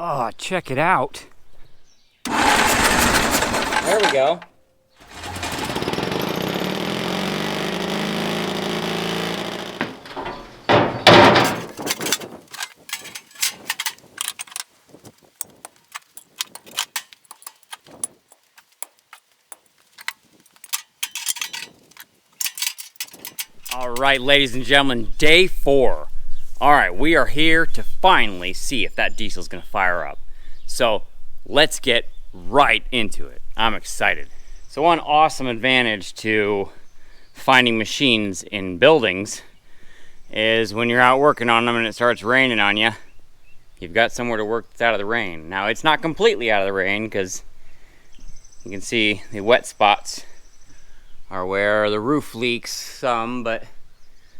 Oh, check it out. There we go. All right, ladies and gentlemen, day 4. All right, we are here to finally see if that diesel's gonna fire up. So let's get right into it. I'm excited. So one awesome advantage to finding machines in buildings is when you're out working on them and it starts raining on you, you've got somewhere to work that's out of the rain. Now it's not completely out of the rain because you can see the wet spots are where the roof leaks some, but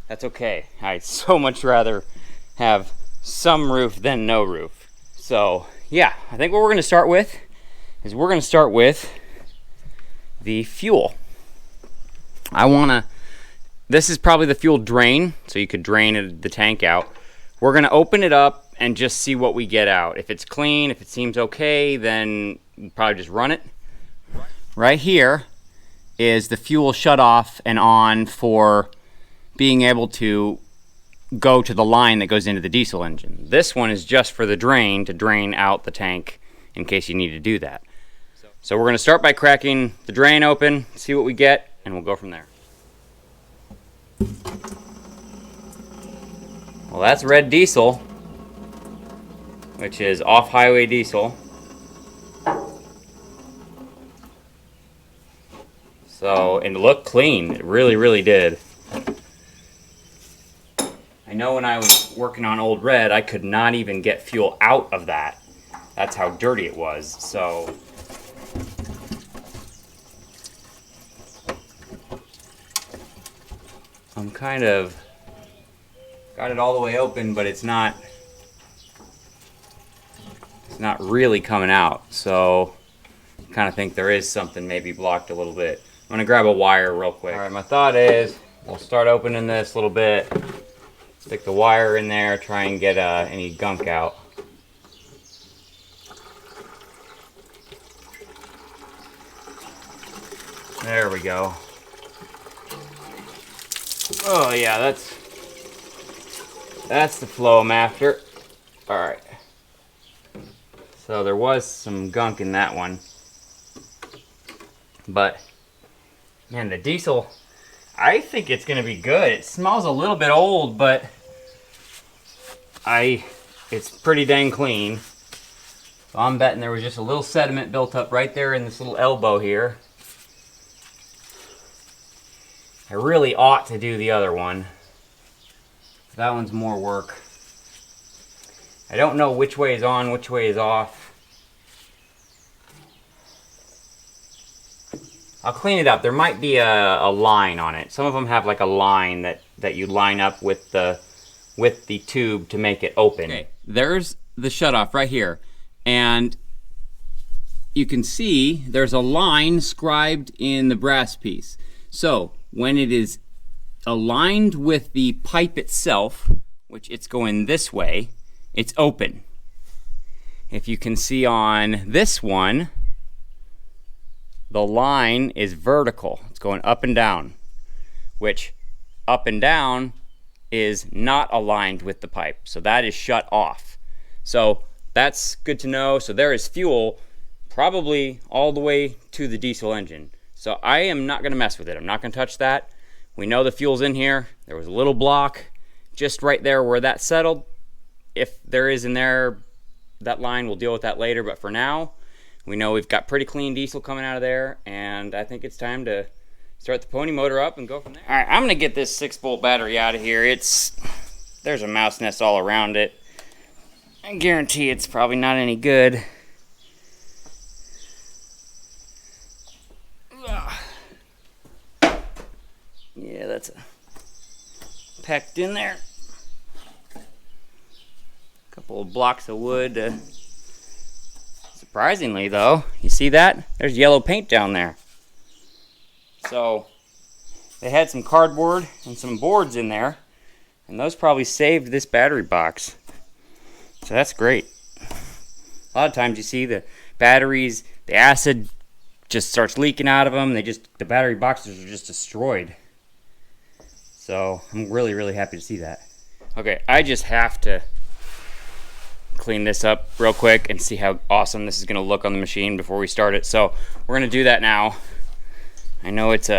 that's okay. I'd so much rather have some roof than no roof. So yeah, I think what we're gonna start with is the fuel. This is probably the fuel drain, so you could drain the tank out. We're gonna open it up and just see what we get out. If it's clean, if it seems okay, then we'll probably just run it. Right here is the fuel shut off and on for being able to go to the line that goes into the diesel engine. This one is just for the drain, to drain out the tank in case you need to do that. So we're going to start by cracking the drain open, see what we get, and we'll go from there. Well, that's red diesel, which is off-highway diesel. So, and it looked clean. It really, really did. I know when I was working on old red, I could not even get fuel out of that. That's how dirty it was. So, I'm kind of got it all the way open, but it's not really coming out. So, I kind of think there is something maybe blocked a little bit. I'm gonna grab a wire real quick. All right, my thought is we'll start opening this a little bit, stick the wire in there, try and get any gunk out. There we go. Oh yeah, that's the flow I'm after. All right. So there was some gunk in that one, but man, the diesel, I think it's gonna be good. It smells a little bit old, but it's pretty dang clean. So I'm betting there was just a little sediment built up right there in this little elbow here. I really ought to do the other one. That one's more work. I don't know which way is on, which way is off. I'll clean it up. There might be a line on it. Some of them have like a line that you line up with the tube to make it open. Okay, there's the shutoff right here. And you can see there's a line scribed in the brass piece. So when it is aligned with the pipe itself, which it's going this way, it's open. If you can see on this one, the line is vertical. It's going up and down, which up and down is not aligned with the pipe. So that is shut off. So that's good to know. So there is fuel probably all the way to the diesel engine. So I am not gonna mess with it. I'm not gonna touch that. We know the fuel's in here. There was a little block just right there where that settled. If there is in there, that line, we'll deal with that later. But for now, we know we've got pretty clean diesel coming out of there, and I think it's time to start the pony motor up and go from there. All right, I'm gonna get this 6-volt battery out of here. There's a mouse nest all around it. I guarantee it's probably not any good. Yeah, that's packed in there. A couple of blocks of wood. Surprisingly though, you see that? There's yellow paint down there. So they had some cardboard and some boards in there, and those probably saved this battery box. So that's great. A lot of times you see the batteries, the acid just starts leaking out of them. The battery boxes are just destroyed. So I'm really, really happy to see that. Okay, I just have to clean this up real quick and see how awesome this is gonna look on the machine before we start it. So we're gonna do that now. I know it's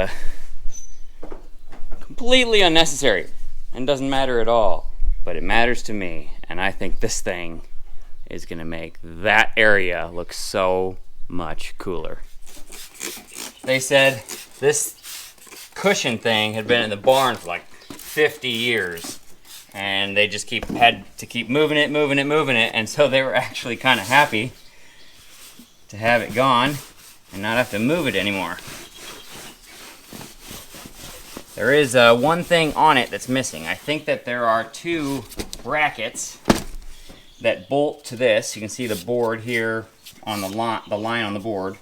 completely unnecessary and doesn't matter at all, but it matters to me, and I think this thing is gonna make that area look so much cooler. They said this cushion thing had been in the barn for like 50 years, and they just had to keep moving it, and so they were actually kind of happy to have it gone and not have to move it anymore. There is one thing on it that's missing. I think that there are 2 brackets that bolt to this. You can see the board here on the line on the board.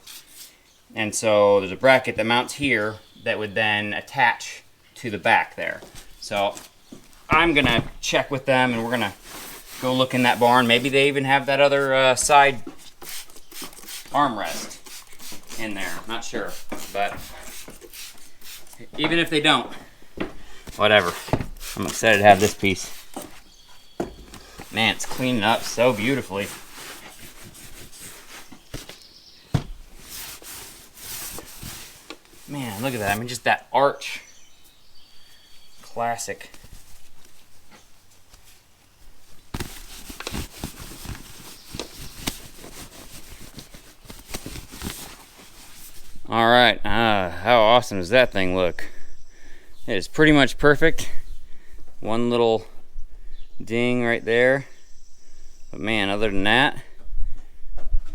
And so there's a bracket that mounts here that would then attach to the back there. So I'm gonna check with them, and we're gonna go look in that barn. Maybe they even have that other side armrest in there. Not sure, but even if they don't, whatever. I'm excited to have this piece. Man, it's cleaning up so beautifully. Man, look at that. I mean, just that arch. Classic. All right, how awesome does that thing look? It is pretty much perfect. One little ding right there. But man, other than that,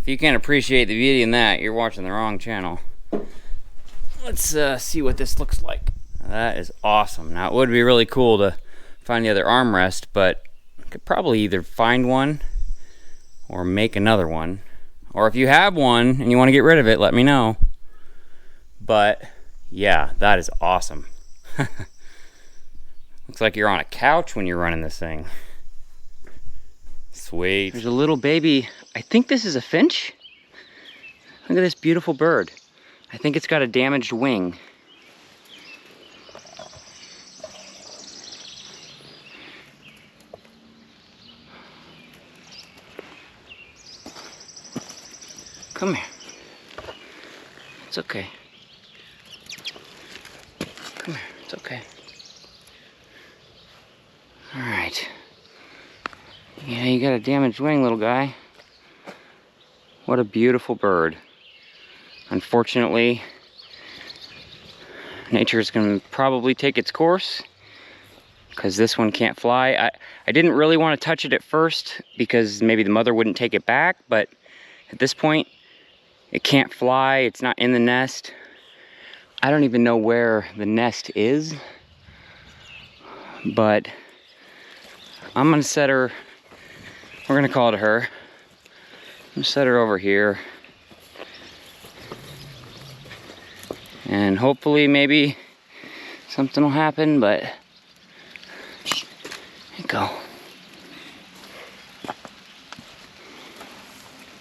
if you can't appreciate the beauty in that, you're watching the wrong channel. Let's see what this looks like. That is awesome. Now, it would be really cool to find the other armrest, but I could probably either find one or make another one. Or if you have one and you want to get rid of it, let me know. But yeah, that is awesome. Looks like you're on a couch when you're running this thing. Sweet. There's a little baby. I think this is a finch. Look at this beautiful bird. I think it's got a damaged wing. Come here. It's okay. Come here, it's okay. All right. Yeah, you got a damaged wing, little guy. What a beautiful bird. Unfortunately, nature is going to probably take its course because this one can't fly. I didn't really want to touch it at first because maybe the mother wouldn't take it back, but at this point, it can't fly. It's not in the nest. I don't even know where the nest is, but I'm going to set her, we're going to call it her. I'm going to set her over here. And hopefully maybe something will happen, but there you go.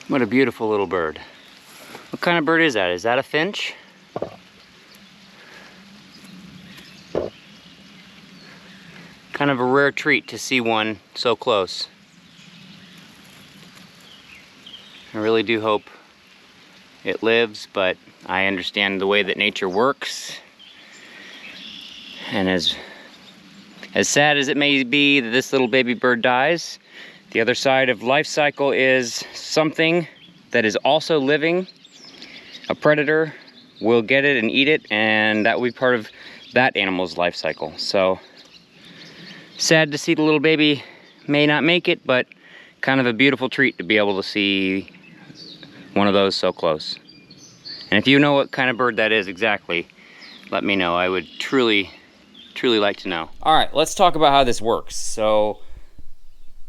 What a beautiful little bird. What kind of bird is that? Is that a finch? Kind of a rare treat to see one so close. I really do hope it lives, but I understand the way that nature works. And as sad as it may be that this little baby bird dies, the other side of life cycle is something that is also living. A predator will get it and eat it, and that will be part of that animal's life cycle. So sad to see the little baby may not make it, but kind of a beautiful treat to be able to see one of those so close. And if you know what kind of bird that is exactly, let me know. I would truly like to know. All right, let's talk about how this works. So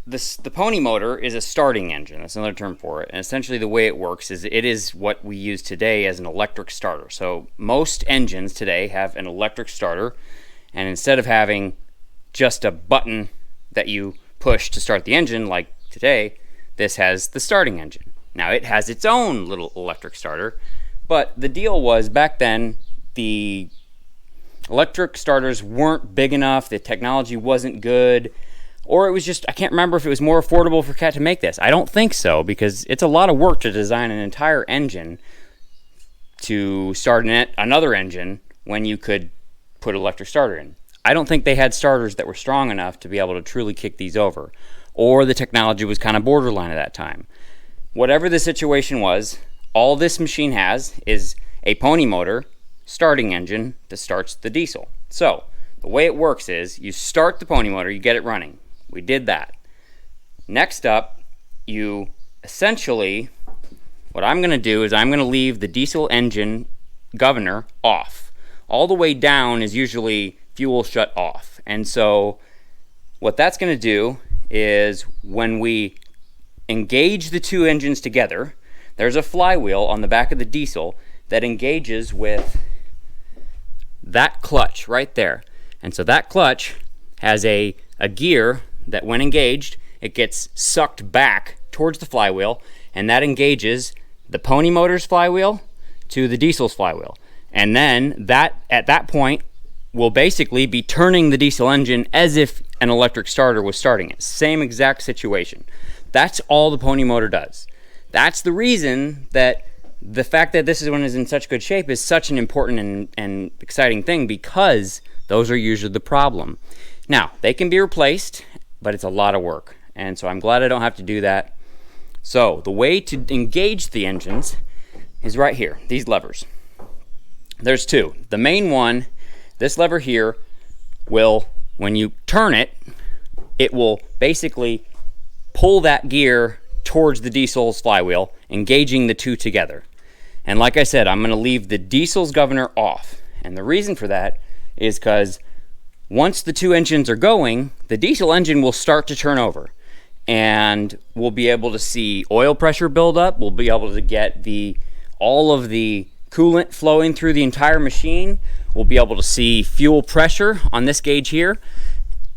the pony motor is a starting engine. That's another term for it. And essentially the way it works is it is what we use today as an electric starter. So most engines today have an electric starter, and instead of having just a button that you push to start the engine like today, this has the starting engine. Now it has its own little electric starter, but the deal was back then the electric starters weren't big enough, the technology wasn't good, or it was just, I can't remember if it was more affordable for Cat to make this. I don't think so, because it's a lot of work to design an entire engine to start another engine when you could put an electric starter in. I don't think they had starters that were strong enough to be able to truly kick these over, or the technology was kind of borderline at that time. Whatever the situation was, all this machine has is a pony motor starting engine that starts the diesel. So the way it works is you start the pony motor, you get it running. We did that. Next up, you essentially, what I'm going to do is I'm going to leave the diesel engine governor off. All the way down is usually fuel shut off. And so what that's going to do is when we engage the two engines together, there's a flywheel on the back of the diesel that engages with that clutch right there. And so that clutch has a gear that when engaged, it gets sucked back towards the flywheel, and that engages the pony motor's flywheel to the diesel's flywheel. And then that at that point will basically be turning the diesel engine as if an electric starter was starting it. Same exact situation. That's all the pony motor does. That's the reason that the fact that this one is in such good shape is such an important and exciting thing, because those are usually the problem. Now, they can be replaced, but it's a lot of work. And so I'm glad I don't have to do that. So the way to engage the engines is right here, these levers. There's two. The main one, this lever here, will, when you turn it, it will basically pull that gear towards the diesel's flywheel, engaging the two together. And like I said, I'm going to leave the diesel's governor off. And the reason for that is because once the two engines are going, the diesel engine will start to turn over. And we'll be able to see oil pressure build up. We'll be able to get all of the coolant flowing through the entire machine. We'll be able to see fuel pressure on this gauge here.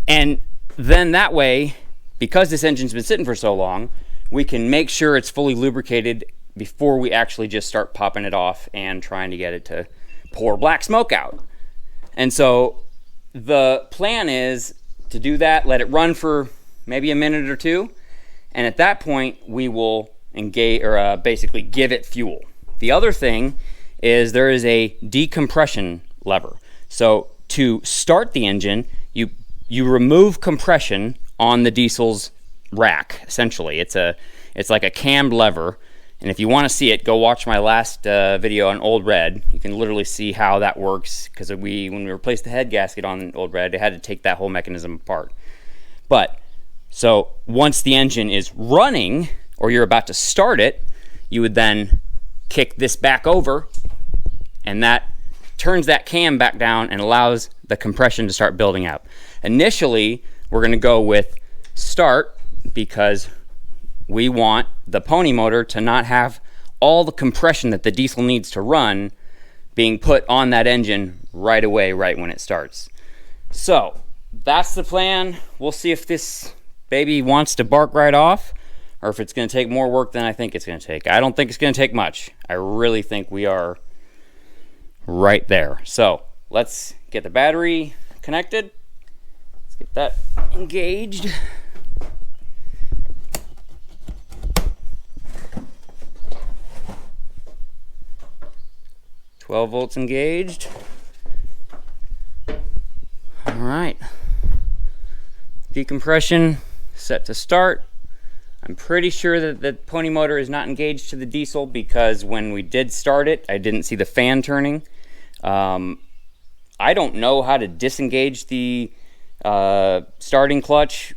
And then that way, because this engine's been sitting for so long, we can make sure it's fully lubricated before we actually just start popping it off and trying to get it to pour black smoke out. And so the plan is to do that, let it run for maybe a minute or two, and at that point we will engage, or basically give it fuel. The other thing is there is a decompression lever. So to start the engine, you remove compression on the diesel's rack. Essentially, it's like a cammed lever. And if you want to see it, go watch my last video on Old Red. You can literally see how that works, because when we replaced the head gasket on Old Red, it had to take that whole mechanism apart. But so once the engine is running, or you're about to start it, you would then kick this back over, and that turns that cam back down and allows the compression to start building up. Initially, we're going to go with start, because we want the pony motor to not have all the compression that the diesel needs to run being put on that engine right away, right when it starts. So that's the plan. We'll see if this baby wants to bark right off, or if it's going to take more work than I think it's going to take. I don't think it's going to take much. I really think we are right there. So let's get the battery connected. Let's get that engaged. 12 volts engaged. All right. Decompression set to start. I'm pretty sure that the pony motor is not engaged to the diesel, because when we did start it, I didn't see the fan turning. I don't know how to disengage the starting clutch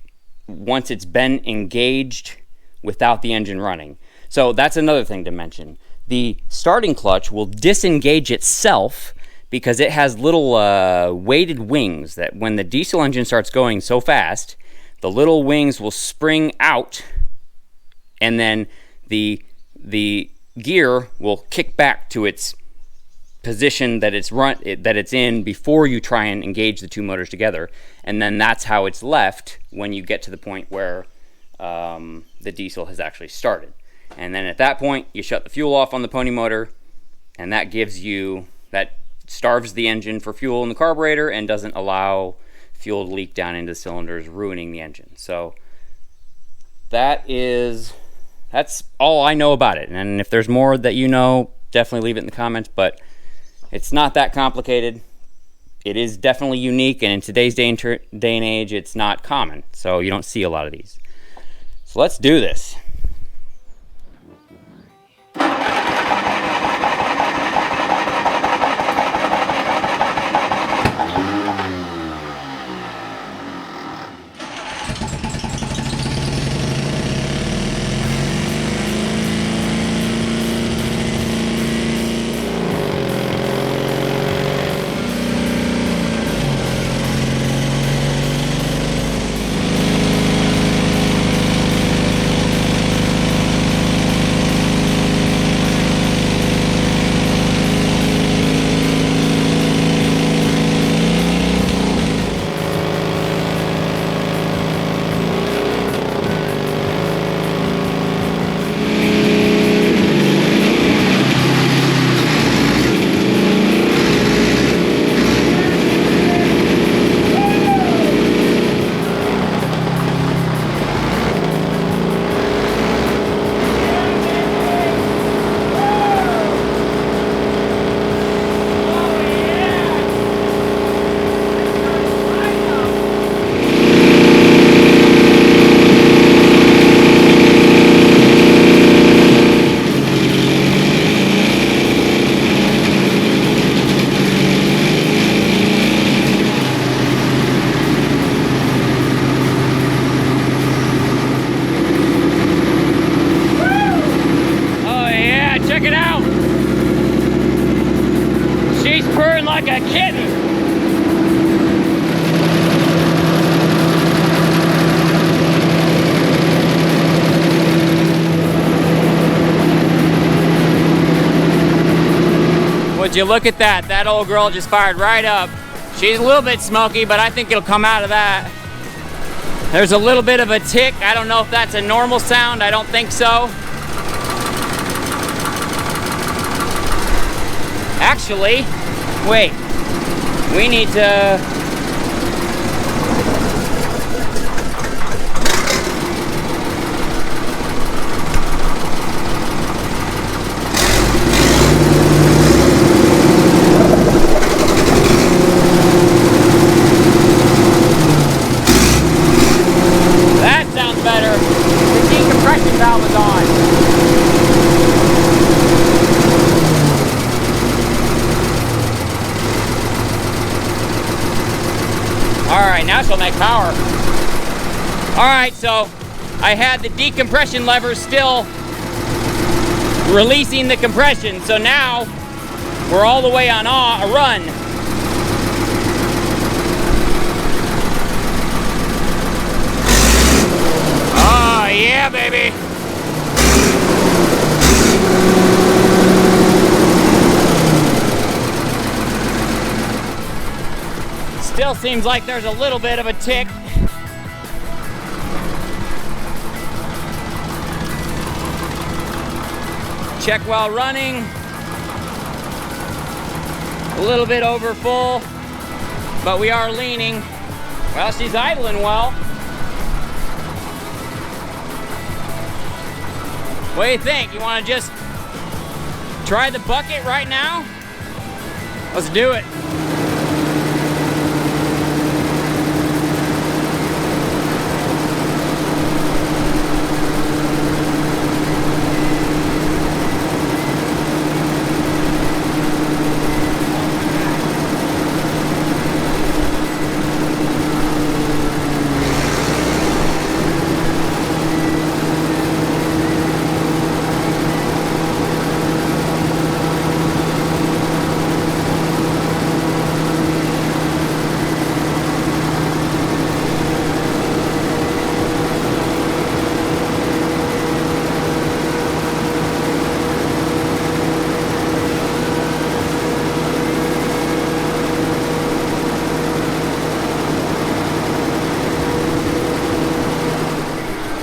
once it's been engaged without the engine running. So that's another thing to mention. The starting clutch will disengage itself because it has little weighted wings that when the diesel engine starts going so fast, the little wings will spring out, and then the gear will kick back to its position that it's in before you try and engage the two motors together. And then that's how it's left when you get to the point where the diesel has actually started. And then at that point, you shut the fuel off on the pony motor, and that gives you, that starves the engine for fuel in the carburetor and doesn't allow fuel to leak down into the cylinders, ruining the engine. So that's all I know about it. And if there's more that you know, definitely leave it in the comments, but it's not that complicated. It is definitely unique, and in today's day and age, it's not common, so you don't see a lot of these. So let's do this. Like a kitten. Would you look at that? That old girl just fired right up. She's a little bit smoky, but I think it'll come out of that. There's a little bit of a tick. I don't know if that's a normal sound. I don't think so. Actually, wait, we need to... That sounds better. The decompression valve is on. Alright, now she'll make power. Alright, so I had the decompression lever still releasing the compression, so now we're all the way on a run. Oh, yeah, baby. Still seems like there's a little bit of a tick. Check while running. A little bit over full, but we are leaning. Well, she's idling well. What do you think? You want to just try the bucket right now? Let's do it.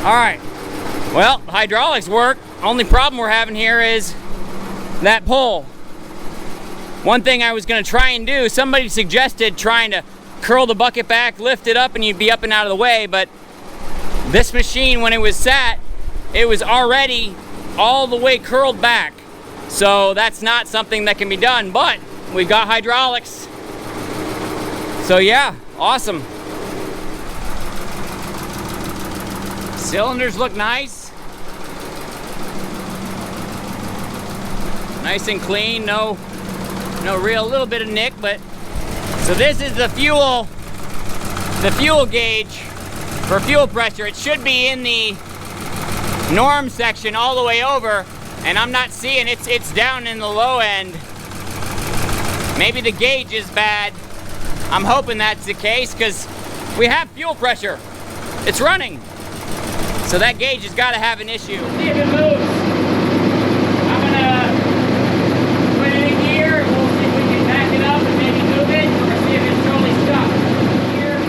All right, Well, hydraulics work. Only problem we're having here is that pole. One thing I was gonna try and do, somebody suggested trying to curl the bucket back, lift it up, and you'd be up and out of the way, but this machine, when it was sat, it was already all the way curled back. So that's not something that can be done, but we've got hydraulics. So yeah, awesome. Cylinders look nice. Nice and clean, no real little bit of nick, but so this is the fuel gauge for fuel pressure. It should be in the norm section all the way over, and I'm not seeing it's down in the low end. Maybe the gauge is bad. I'm hoping that's the case because we have fuel pressure. It's running. So that gauge has got to have an issue. See if it moves. I'm gonna put it in gear. We'll see if we can back it up and maybe move it, or see if it's totally stuck. Here.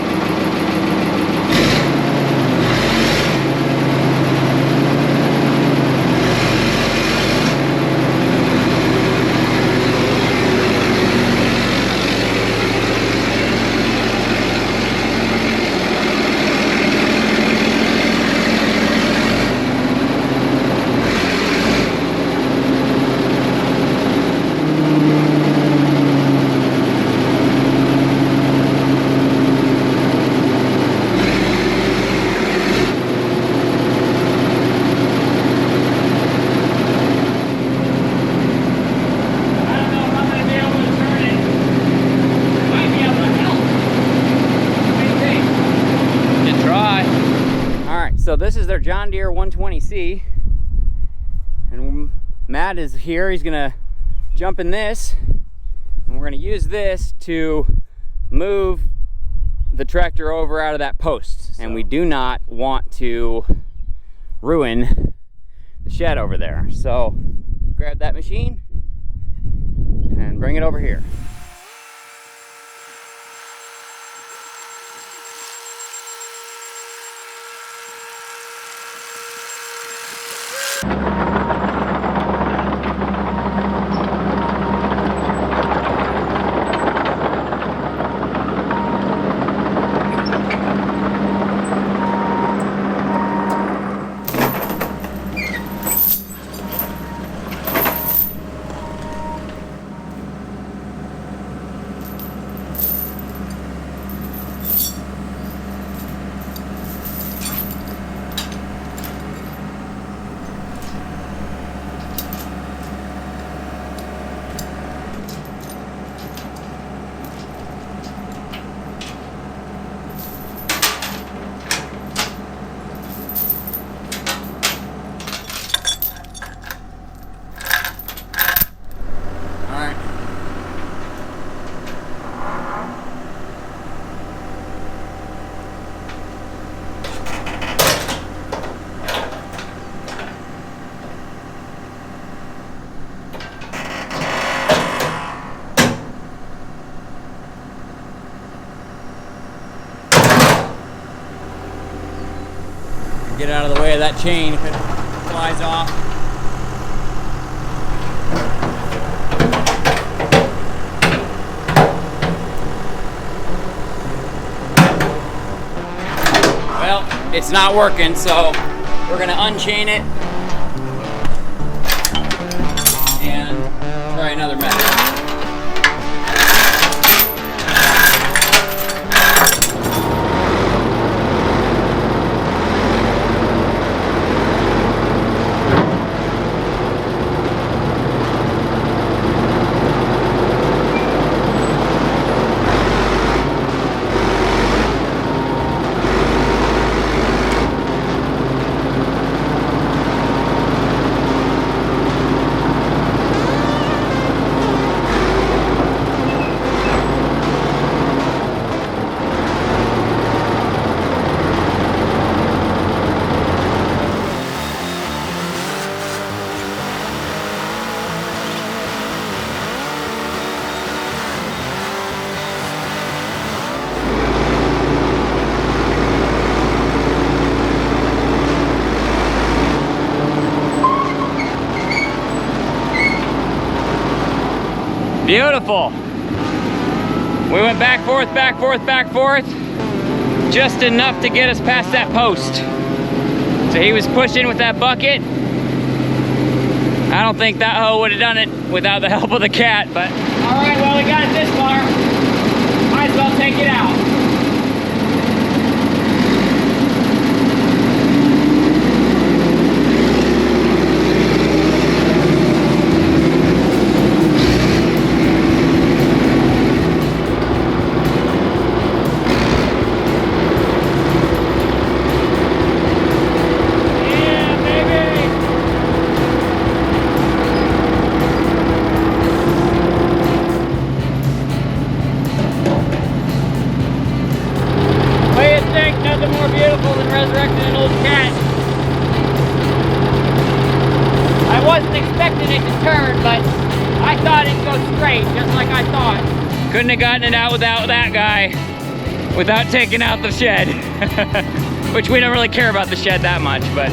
So this is their John Deere 120C, and Matt is here. He's gonna jump in this, and we're gonna use this to move the tractor over out of that post. And we do not want to ruin the shed over there. So grab that machine and bring it over here. Get out of the way of that chain if it flies off. Well, it's not working, so we're gonna unchain it and try another method. Beautiful. We went back, forth, back, forth, back, forth. Just enough to get us past that post. So he was pushing with that bucket. I don't think that hoe would have done it without the help of the cat, but. All right, well, we got it this far. Might as well take it out. Nothing more beautiful than resurrecting an old cat. I wasn't expecting it to turn, but I thought it'd go straight, just like I thought. Couldn't have gotten it out without that guy, without taking out the shed. Which we don't really care about the shed that much, but.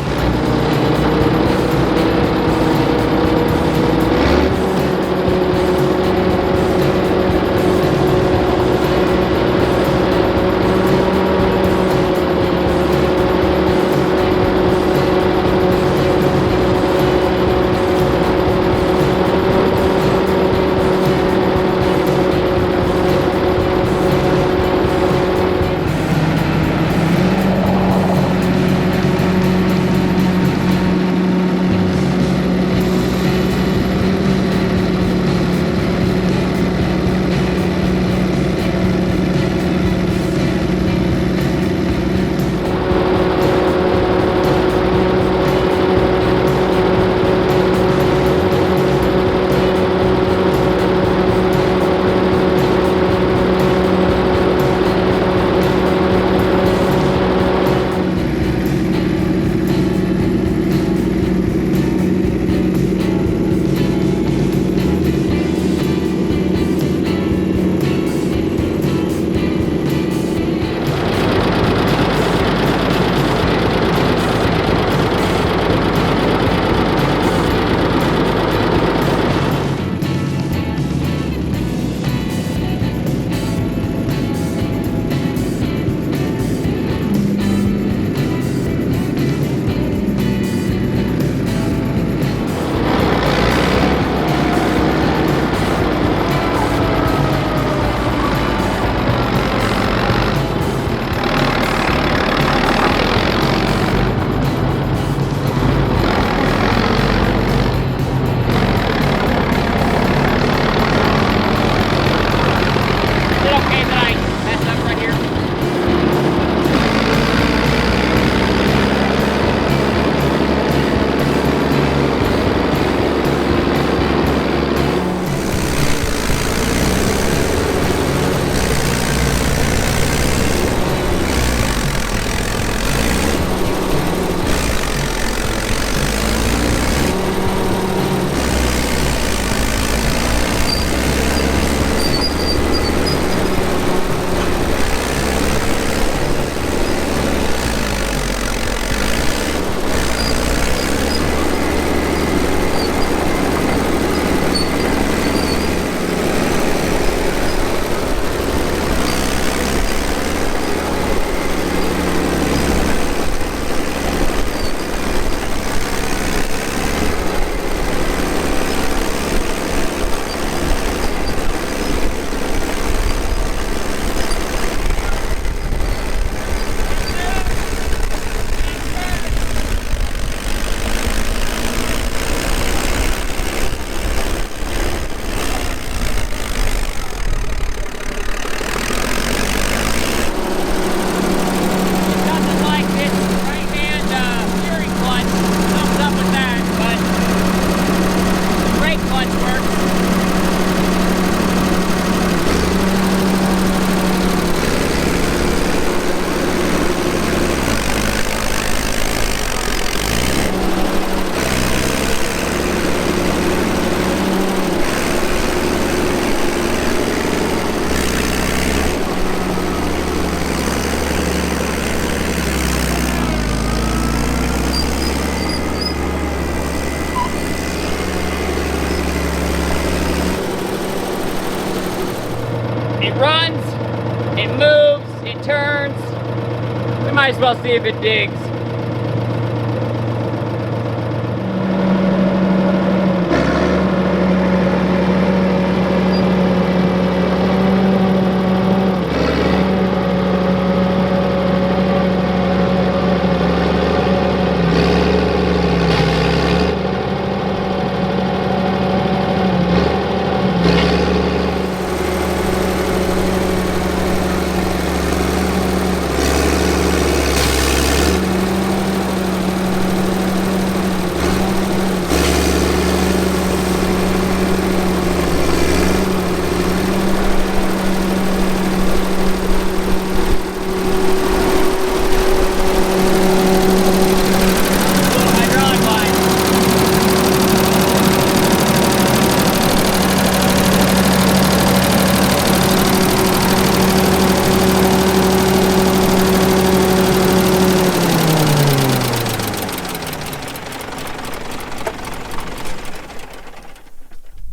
might as well see if it digs.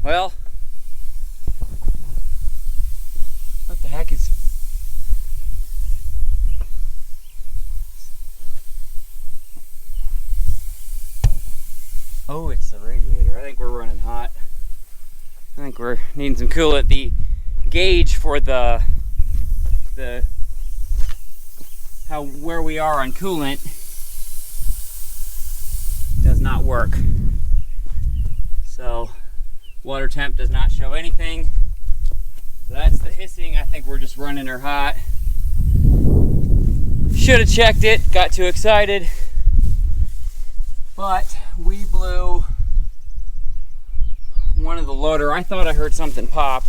Well, what the heck is... Oh, it's the radiator. I think we're running hot. I think we're needing some coolant. The gauge for where we are on coolant does not work. So water temp does not show anything. So that's the hissing. I think we're just running her hot. Should have checked it, got too excited. But we blew one of the loader. I thought I heard something pop.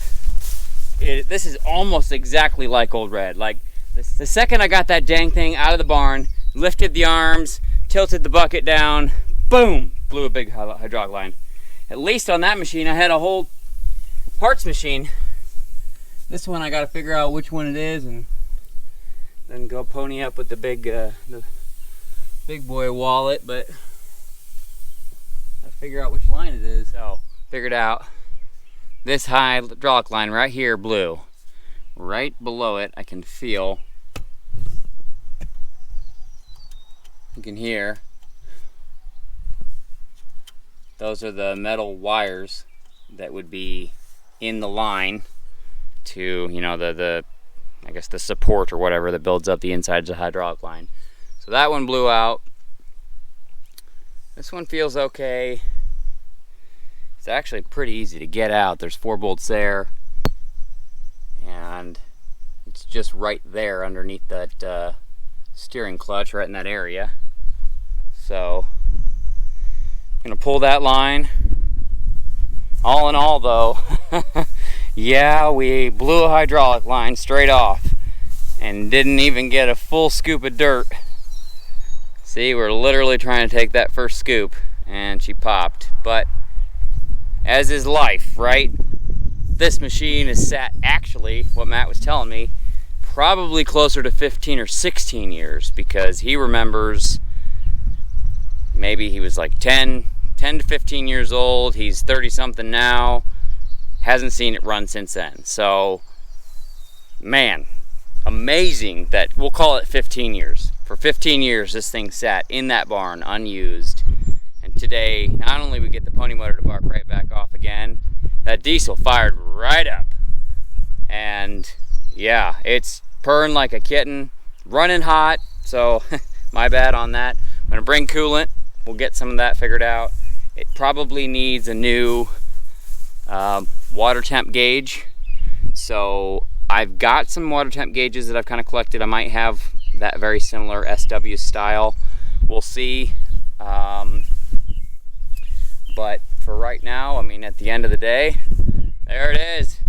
This is almost exactly like Old Red. Like the second I got that dang thing out of the barn, lifted the arms, tilted the bucket down, boom, blew a big hydraulic line. At least on that machine, I had a whole parts machine. This one I got to figure out which one it is, and then go pony up with the big boy wallet. But I figure out which line it is. So figured out this hydraulic line right here blew. Right below it, I can feel. You can hear. Those are the metal wires that would be in the line to, you know, I guess the support or whatever that builds up the insides of the hydraulic line. So that one blew out. This one feels okay. It's actually pretty easy to get out. There's 4 bolts there, and it's just right there underneath that steering clutch, right in that area. So gonna pull that line. All in all though, yeah, we blew a hydraulic line straight off and didn't even get a full scoop of dirt. See, we're literally trying to take that first scoop and she popped. But as is life, right? This machine is sat, actually, what Matt was telling me, probably closer to 15 or 16 years, because he remembers maybe he was like 10 to 15 years old. He's 30 something now, hasn't seen it run since then. So man, amazing that, we'll call it 15 years. For 15 years this thing sat in that barn unused, and today not only we get the pony motor to bark right back off again, that diesel fired right up, and yeah, it's purring like a kitten, running hot. So my bad on that. I'm gonna bring coolant, we'll get some of that figured out. It probably needs a new water temp gauge. So I've got some water temp gauges that I've kind of collected. I might have that very similar SW style. We'll see. But for right now, I mean, at the end of the day, there it is.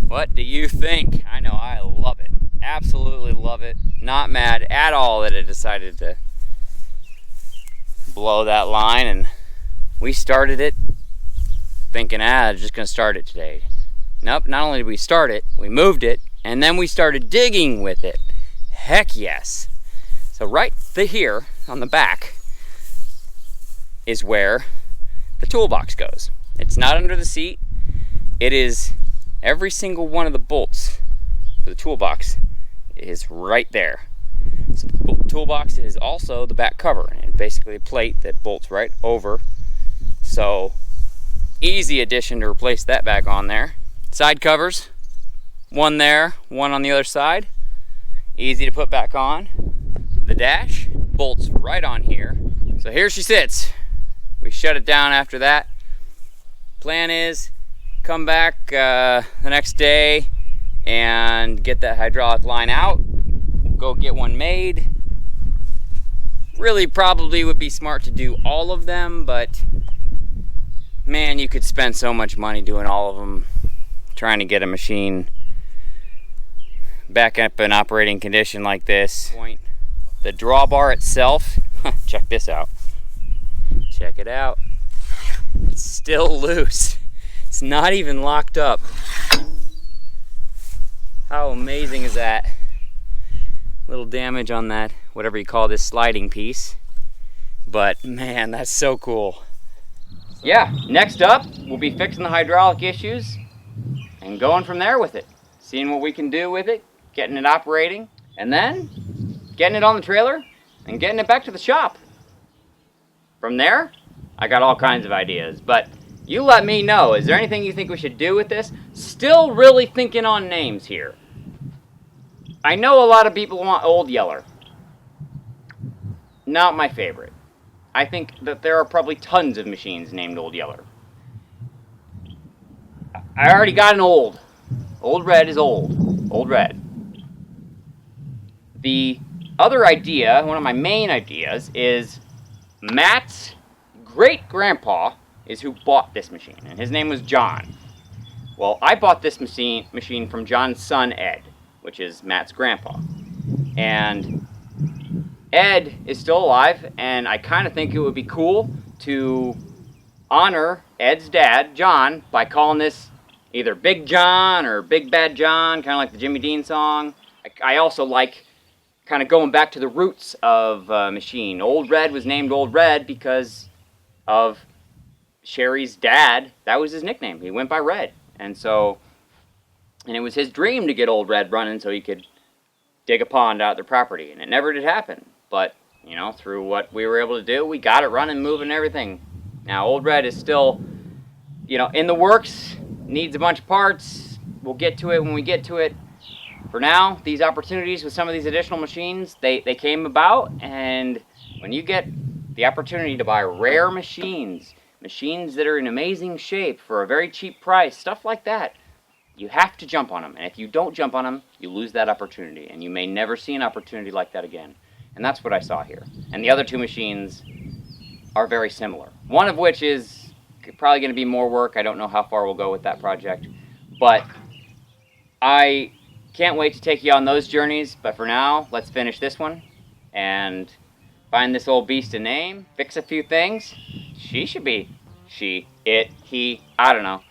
What do you think? I know I love it. Absolutely love it. Not mad at all that it decided to blow that line, and we started it thinking, I'm just gonna start it today. Nope, not only did we start it, we moved it, and then we started digging with it. Heck yes. So right here on the back is where the toolbox goes. It's not under the seat. It is, every single one of the bolts for the toolbox is right there. So the toolbox is also the back cover, and basically a plate that bolts right over. So easy addition to replace that back on there. Side covers, one there, one on the other side. Easy to put back on. The dash bolts right on here. So here she sits. We shut it down after that. Plan is come back the next day and get that hydraulic line out. Go get one made. Really probably would be smart to do all of them, but man, you could spend so much money doing all of them, trying to get a machine back up in operating condition like this. The drawbar itself, check this out. Check it out. It's still loose. It's not even locked up. How amazing is that? Little damage on that, whatever you call this sliding piece. But man, that's so cool. Yeah, next up, we'll be fixing the hydraulic issues and going from there with it. Seeing what we can do with it, getting it operating, and then getting it on the trailer and getting it back to the shop. From there, I got all kinds of ideas, but you let me know. Is there anything you think we should do with this? Still really thinking on names here. I know a lot of people want Old Yeller. Not my favorite. I think that there are probably tons of machines named Old Yeller. I already got an old. Old Red is old. Old Red. The other idea, one of my main ideas, is Matt's great-grandpa is who bought this machine, and his name was John. Well, I bought this machine from John's son, Ed, which is Matt's grandpa. And Ed is still alive, and I kind of think it would be cool to honor Ed's dad, John, by calling this either Big John or Big Bad John, kind of like the Jimmy Dean song. I also like kind of going back to the roots of machine. Old Red was named Old Red because of Sherry's dad. That was his nickname. He went by Red. And it was his dream to get Old Red running so he could dig a pond out their property. And it never did happen. But, you know, through what we were able to do, we got it running, moving, and everything. Now, Old Red is still, you know, in the works, needs a bunch of parts. We'll get to it when we get to it. For now, these opportunities with some of these additional machines, they came about. And when you get the opportunity to buy rare machines that are in amazing shape for a very cheap price, stuff like that, you have to jump on them. And if you don't jump on them, you lose that opportunity. And you may never see an opportunity like that again. And that's what I saw here. And the other two machines are very similar. One of which is probably going to be more work. I don't know how far we'll go with that project. But I can't wait to take you on those journeys. But for now, let's finish this one. And find this old beast a name. Fix a few things. She should be, it, he, I don't know,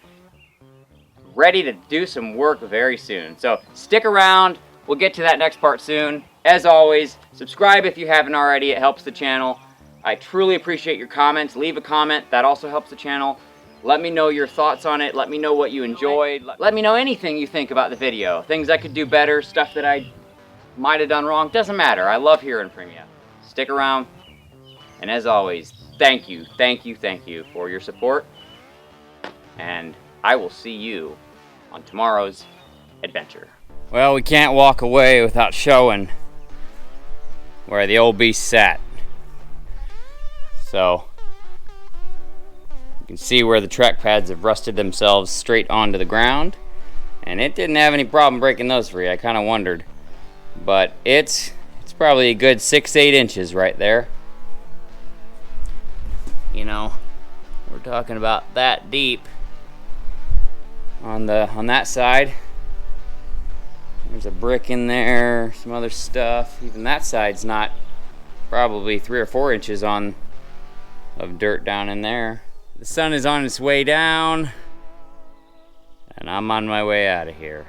ready to do some work very soon. So stick around. We'll get to that next part soon. As always, subscribe if you haven't already. It helps the channel. I truly appreciate your comments. Leave a comment. That also helps the channel. Let me know your thoughts on it. Let me know what you enjoyed. Let me know anything you think about the video. Things I could do better, stuff that I might have done wrong. Doesn't matter. I love hearing from you. Stick around. And as always, thank you for your support. And I will see you on tomorrow's adventure. Well, we can't walk away without showing where the old beast sat. So you can see where the track pads have rusted themselves straight onto the ground, and it didn't have any problem breaking those free. I kind of wondered, but it's probably a good 6-8 inches right there. You know, we're talking about that deep on that side. There's a brick in there, some other stuff. Even that side's not, probably 3 or 4 inches of dirt down in there. The sun is on its way down, and I'm on my way out of here.